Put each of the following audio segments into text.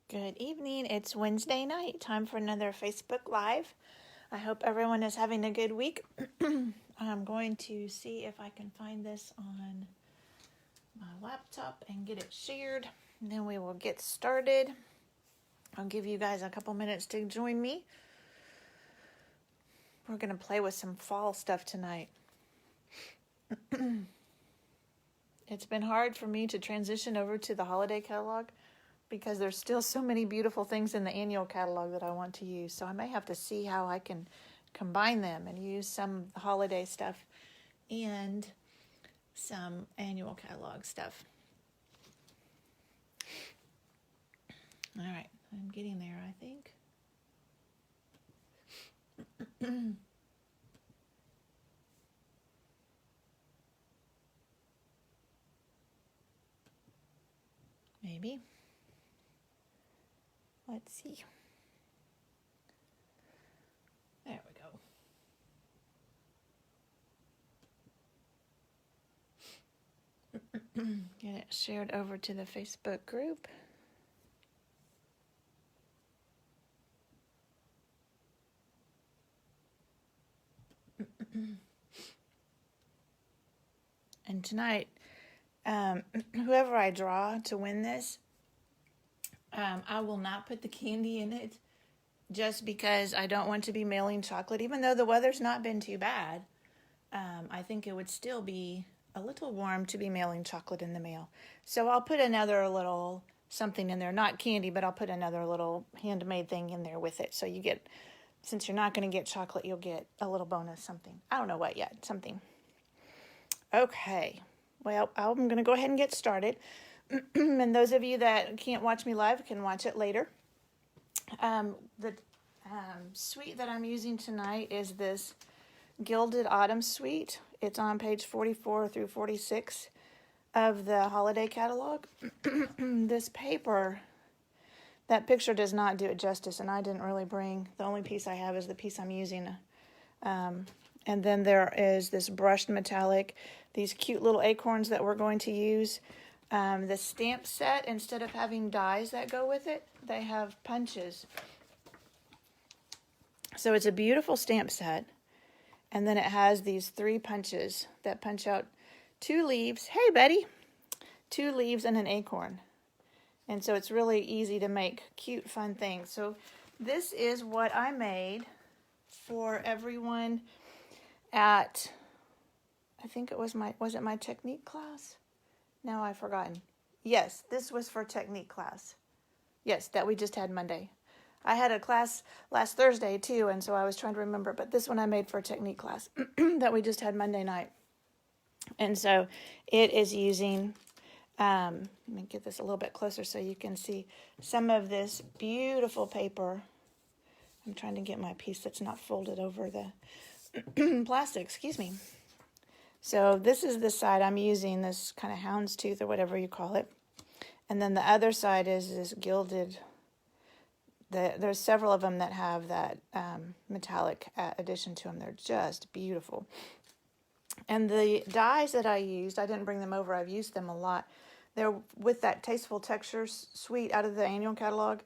Good evening. It's Wednesday night. Time for another Facebook Live. I hope everyone is having a good week. I'm going to see if I can find this on my laptop and get it shared. And then we will get started. I'll give you guys a couple minutes to join me. We're going to play with some fall stuff tonight. It's been hard for me to transition over to the holiday catalog because there's still so many beautiful things in the annual catalog that I want to use. So I may have to see how I can combine them and use some holiday stuff and some annual catalog stuff. All right, I'm getting there, I think. Maybe. Let's see. There we go. Get it shared over to the Facebook group. And tonight, whoever I draw to win this, I will not put the candy in it just because I don't want to be mailing chocolate. Even though the weather's not been too bad, I think it would still be a little warm to be mailing chocolate in the mail. So I'll put another little something in there, not candy, but I'll put another little handmade thing in there with it. So you get, since you're not going to get chocolate, you'll get a little bonus something. I don't know what yet, something. Okay, well, I'm going to go ahead and get started. And those of you that can't watch me live can watch it later. The suite that I'm using tonight is this Gilded Autumn suite. It's on page 44 through 46 of the holiday catalog. This paper, that picture does not do it justice, and I didn't really bring, the only piece I have is the piece I'm using. And then there is this brushed metallic, these cute little acorns that we're going to use. The stamp set, instead of having dies that go with it, they have punches. So it's a beautiful stamp set. And then it has these 3 punches that punch out 2 leaves. Hey, Betty! 2 leaves and an acorn. And so it's really easy to make cute, fun things. So this is what I made for everyone at, I think it was my technique class? Now I've forgotten. Yes, this was for technique class. Yes, that we just had Monday. I had a class last Thursday too, and so I was trying to remember, but this one I made for a technique class that we just had Monday night. And so it is using, let me get this a little bit closer so you can see some of this beautiful paper. I'm trying to get my piece that's not folded over the plastic, excuse me. So this is the side I'm using, this kind of houndstooth or whatever you call it. And then the other side is this gilded. There's several of them that have that metallic addition to them. They're just beautiful. And the dies that I used, I didn't bring them over. I've used them a lot. They're with that Tasteful Textures suite out of the annual catalog.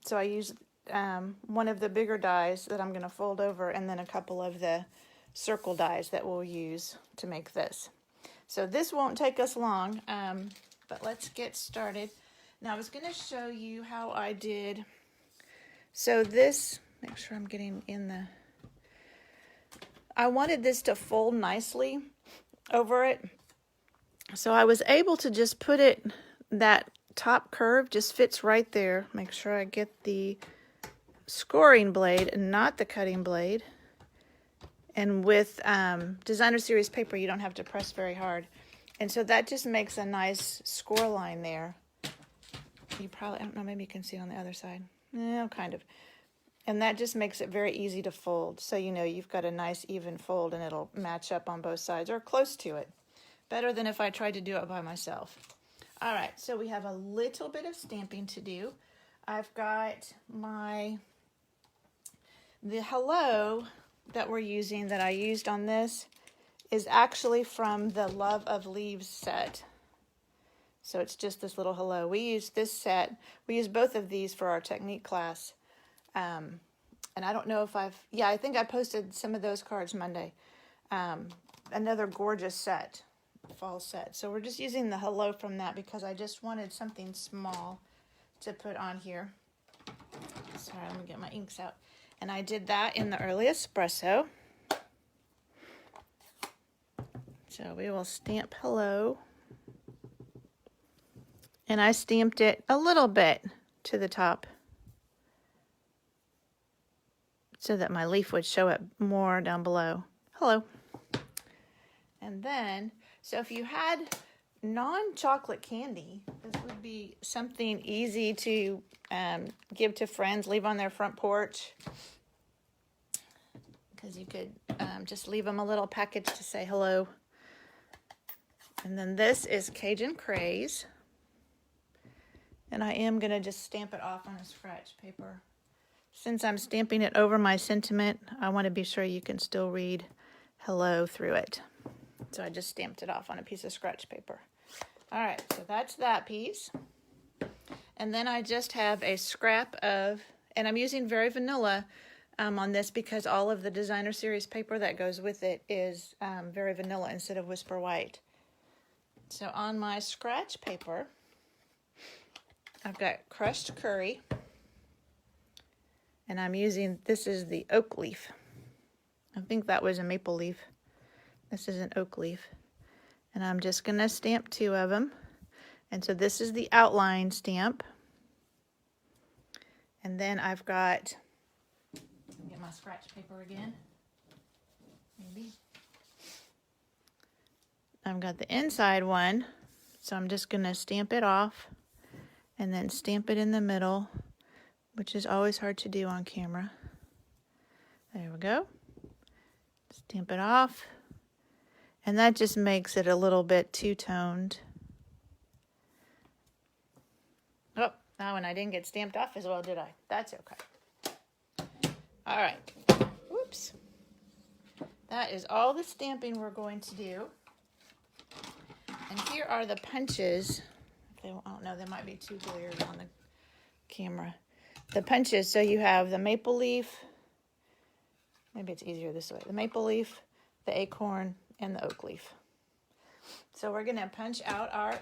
So I used one of the bigger dies that I'm going to fold over, and then a couple of the circle dies that we'll use to make this. So this won't take us long, but let's get started. Now I was going to show you how I did. So this, make sure I'm getting in the, I wanted this to fold nicely over it. So I was able to just put it, that top curve just fits right there. Make sure I get the scoring blade and not the cutting blade. And with Designer Series paper, you don't have to press very hard. And so that just makes a nice score line there. You probably, I don't know, maybe you can see it on the other side. No, kind of. And that just makes it very easy to fold. So you know you've got a nice even fold and it'll match up on both sides or close to it. Better than if I tried to do it by myself. All right, so we have a little bit of stamping to do. I've got the hello that we're using, that I used on this, is actually from the Love of Leaves set. So it's just this little hello. We use this set. We use both of these for our technique class. And I don't know if I think I posted some of those cards Monday. Another gorgeous set, fall set. So we're just using the hello from that because I just wanted something small to put on here. Sorry, let me get my inks out. And I did that in the early espresso. So we will stamp hello. And I stamped it a little bit to the top so that my leaf would show it more down below. Hello. And then, so if you had non-chocolate candy, this would be something easy to give to friends, leave on their front porch. Because you could just leave them a little package to say hello. And then this is Cajun Craze. And I am going to just stamp it off on a scratch paper. Since I'm stamping it over my sentiment, I want to be sure you can still read hello through it. So I just stamped it off on a piece of scratch paper. All right, so that's that piece. And then I just have a scrap of, and I'm using Very Vanilla on this because all of the Designer Series paper that goes with it is Very Vanilla instead of Whisper White. So on my scratch paper, I've got crushed curry, and I'm using, this is the oak leaf. I think that was a maple leaf. This is an oak leaf. And I'm just going to stamp 2 of them. And so this is the outline stamp. And then I've got, let me get my scratch paper again. Maybe. I've got the inside one. So I'm just going to stamp it off. And then stamp it in the middle, which is always hard to do on camera. There we go. Stamp it off. And that just makes it a little bit two-toned. Oh, that one I didn't get stamped off as well, did I? That's okay. All right. Whoops. That is all the stamping we're going to do. And here are the punches. I don't know, they might be too glared on the camera. The punches, so you have the maple leaf. Maybe it's easier this way. The maple leaf, the acorn, and the oak leaf. So we're going to punch out our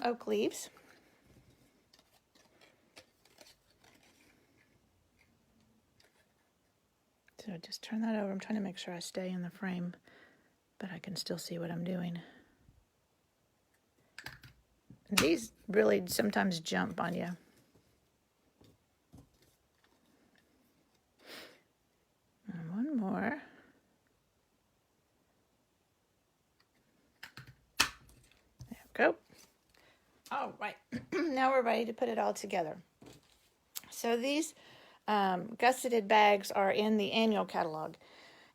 oak leaves. So just turn that over. I'm trying to make sure I stay in the frame, but I can still see what I'm doing. These really sometimes jump on you. And one more. There we go. All right. Now we're ready to put it all together. So these gusseted bags are in the annual catalog.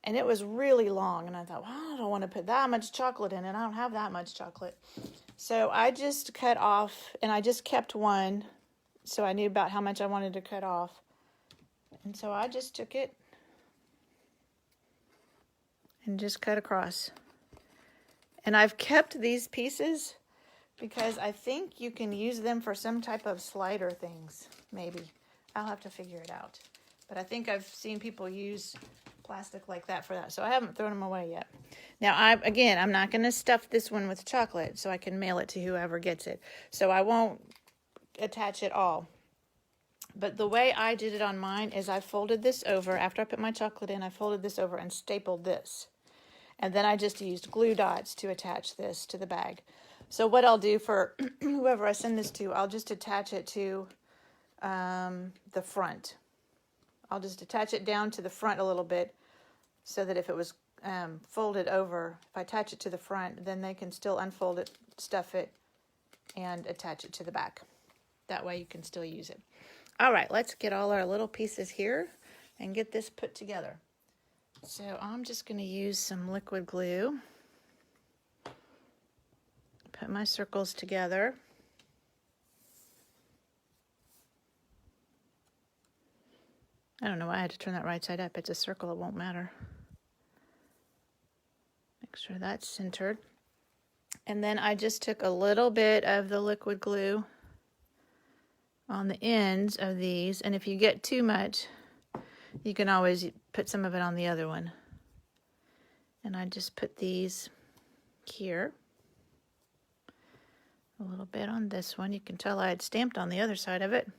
And it was really long. And I thought, well, I don't want to put that much chocolate in it. I don't have that much chocolate. So I just cut off, and I just kept one, so I knew about how much I wanted to cut off. And so I just took it and just cut across. And I've kept these pieces because I think you can use them for some type of slider things, maybe. I'll have to figure it out. But I think I've seen people use plastic like that for that, so I haven't thrown them away yet. Now, I'm not going to stuff this one with chocolate so I can mail it to whoever gets it. So I won't attach it all. But the way I did it on mine is I folded this over. After I put my chocolate in, I folded this over and stapled this. And then I just used glue dots to attach this to the bag. So what I'll do for whoever I send this to, I'll just attach it to the front. I'll just attach it down to the front a little bit so that if it was folded over, if I attach it to the front, then they can still unfold it, stuff it, and attach it to the back. That way you can still use it. All right, let's get all our little pieces here and get this put together. So I'm just going to use some liquid glue. Put my circles together. I don't know why I had to turn that right side up. It's a circle, it won't matter. Make sure that's centered. And then I just took a little bit of the liquid glue on the ends of these, and if you get too much, you can always put some of it on the other one. And I just put these here. A little bit on this one. You can tell I had stamped on the other side of it.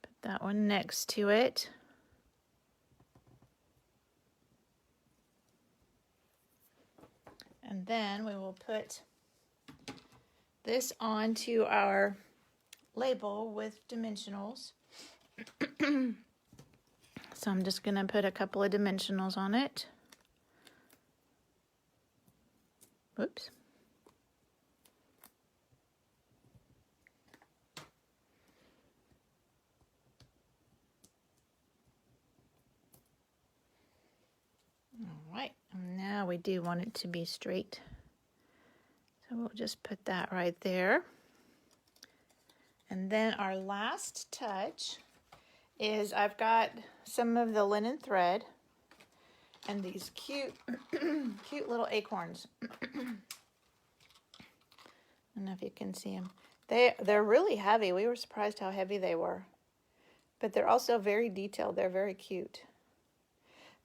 Put that one next to it. And then we will put this onto our label with dimensionals. So I'm just going to put a couple of dimensionals on it. Whoops. All right, and now we do want it to be straight. So we'll just put that right there. And then our last touch is I've got some of the linen thread and these cute, cute little acorns. I don't know if you can see them. They're really heavy. We were surprised how heavy they were. But they're also very detailed. They're very cute.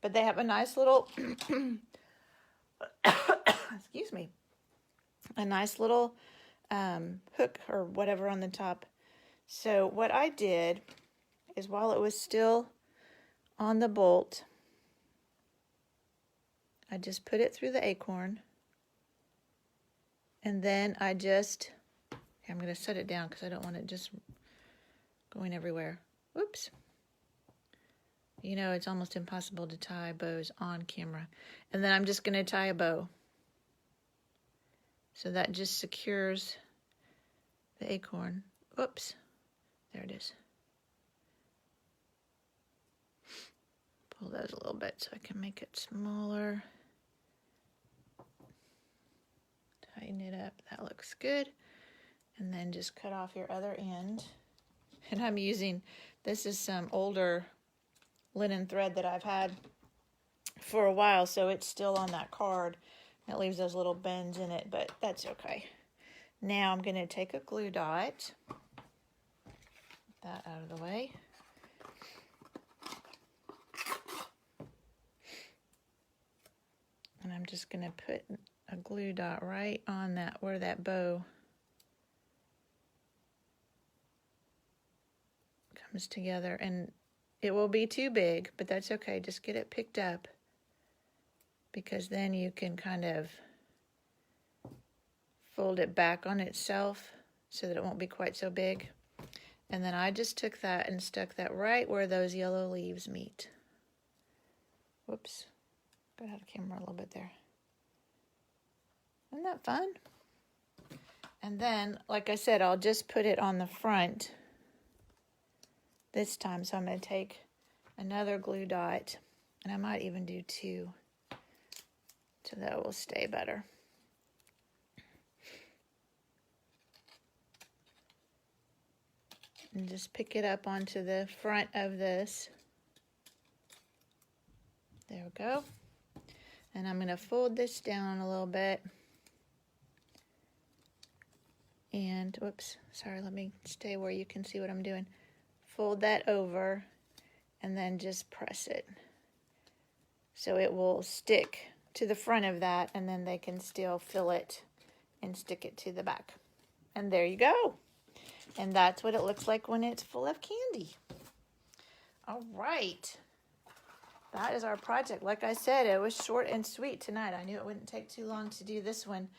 But they have a nice little, excuse me, a nice little hook or whatever on the top. So what I did is while it was still on the bolt, I just put it through the acorn. And then I'm going to set it down because I don't want it just going everywhere. Whoops. You know, it's almost impossible to tie bows on camera. And then I'm just going to tie a bow. So that just secures the acorn. Oops. There it is. Pull those a little bit so I can make it smaller. Tighten it up. That looks good. And then just cut off your other end. And I'm using, this is some older linen thread that I've had for a while, so it's still on that card. It leaves those little bends in it, but that's okay. Now I'm going to take a glue dot. Get that out of the way. And I'm just going to put a glue dot right on that, where that bow comes together. And it will be too big, but that's okay. Just get it picked up, because then you can kind of fold it back on itself so that it won't be quite so big. And then I just took that and stuck that right where those yellow leaves meet. Whoops. Got out of camera a little bit there. Isn't that fun? And then, like I said, I'll just put it on the front this time. So I'm going to take another glue dot, and I might even do two so that it will stay better. And just pick it up onto the front of this. There we go. And I'm going to fold this down a little bit. And, whoops, sorry, let me stay where you can see what I'm doing. Fold that over and then just press it. So it will stick to the front of that, and then they can still fill it and stick it to the back. And there you go. And that's what it looks like when it's full of candy. All right. That is our project. Like I said, it was short and sweet tonight. I knew it wouldn't take too long to do this one.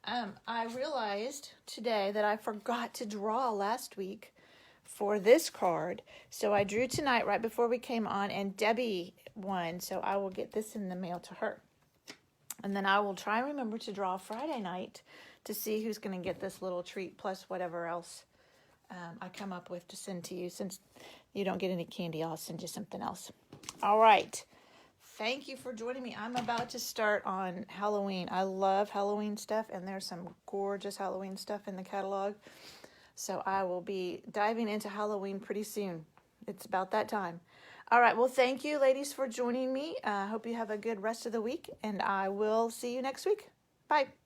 I realized today that I forgot to draw last week for this card. So I drew tonight right before we came on, and Debbie won. So I will get this in the mail to her. And then I will try and remember to draw Friday night to see who's going to get this little treat plus whatever else I come up with to send to you. Since you don't get any candy, I'll send you something else. All right. Thank you for joining me. I'm about to start on Halloween. I love Halloween stuff, and there's some gorgeous Halloween stuff in the catalog. So I will be diving into Halloween pretty soon. It's about that time. All right. Well, thank you, ladies, for joining me. I hope you have a good rest of the week, and I will see you next week. Bye.